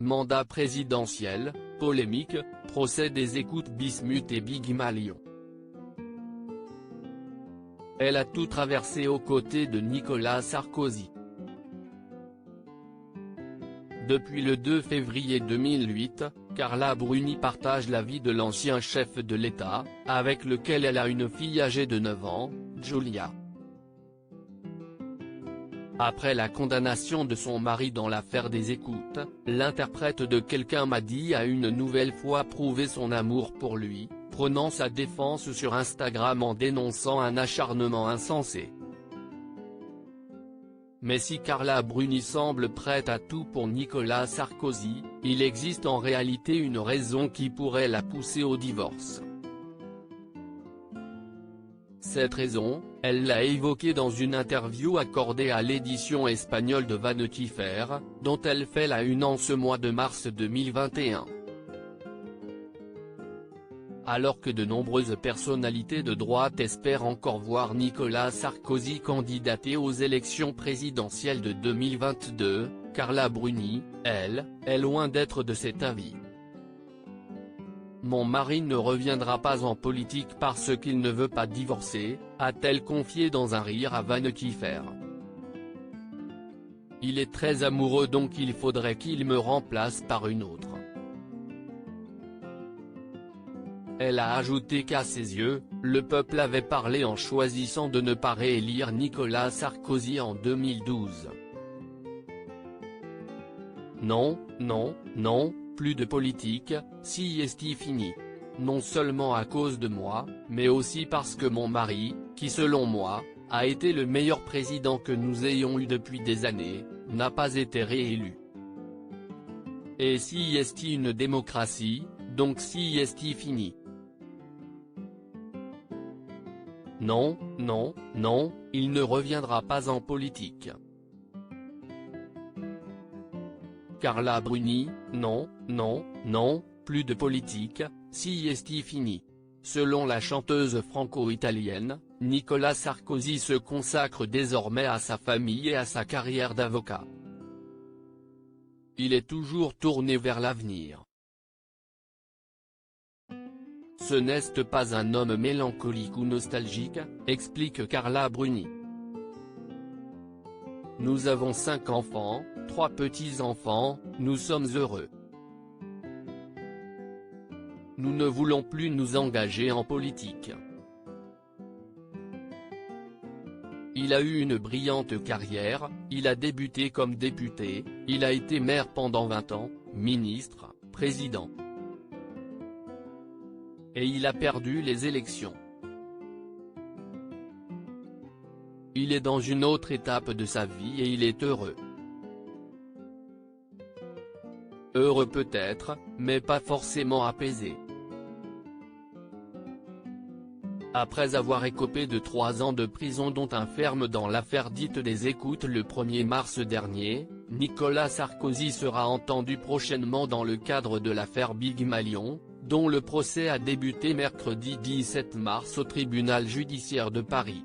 mandat présidentiel, polémique, procès des écoutes Bismuth et Big Malion. Elle a tout traversé aux côtés de Nicolas Sarkozy. Depuis le 2 février 2008, Carla Bruni partage la vie de l'ancien chef de l'État, avec lequel elle a une fille âgée de 9 ans, Giulia. Après la condamnation de son mari dans l'affaire des écoutes, l'interprète de Quelqu'un m'a dit a une nouvelle fois prouvé son amour pour lui, prenant sa défense sur Instagram en dénonçant un acharnement insensé. Mais si Carla Bruni semble prête à tout pour Nicolas Sarkozy, il existe en réalité une raison qui pourrait la pousser au divorce. Cette raison, elle l'a évoquée dans une interview accordée à l'édition espagnole de Vanity Fair, dont elle fait la une en ce mois de mars 2021. Alors que de nombreuses personnalités de droite espèrent encore voir Nicolas Sarkozy candidater aux élections présidentielles de 2022, Carla Bruni, elle, est loin d'être de cet avis. Mon mari ne reviendra pas en politique parce qu'il ne veut pas divorcer, a-t-elle confié dans un rire à Vanity Fair. Il est très amoureux donc il faudrait qu'il me remplace par une autre. Elle a ajouté qu'à ses yeux, le peuple avait parlé en choisissant de ne pas réélire Nicolas Sarkozy en 2012. Non, non, non, plus de politique, si est fini. Non seulement à cause de moi, mais aussi parce que mon mari, qui selon moi, a été le meilleur président que nous ayons eu depuis des années, n'a pas été réélu. Et si est une démocratie, donc si est fini. Non, non, non, il ne reviendra pas en politique. Carla Bruni, non, non, non, plus de politique, si est fini. Selon la chanteuse franco-italienne, Nicolas Sarkozy se consacre désormais à sa famille et à sa carrière d'avocat. Il est toujours tourné vers l'avenir. Ce n'est pas un homme mélancolique ou nostalgique, explique Carla Bruni. Nous avons 5 enfants, 3 petits-enfants, nous sommes heureux. Nous ne voulons plus nous engager en politique. Il a eu une brillante carrière, il a débuté comme député, il a été maire pendant 20 ans, ministre, président. Et il a perdu les élections. Il est dans une autre étape de sa vie et il est heureux. Heureux peut-être, mais pas forcément apaisé. Après avoir écopé de 3 ans de prison dont un ferme dans l'affaire dite des écoutes le 1er mars dernier, Nicolas Sarkozy sera entendu prochainement dans le cadre de l'affaire Big Malion, dont le procès a débuté mercredi 17 mars au tribunal judiciaire de Paris.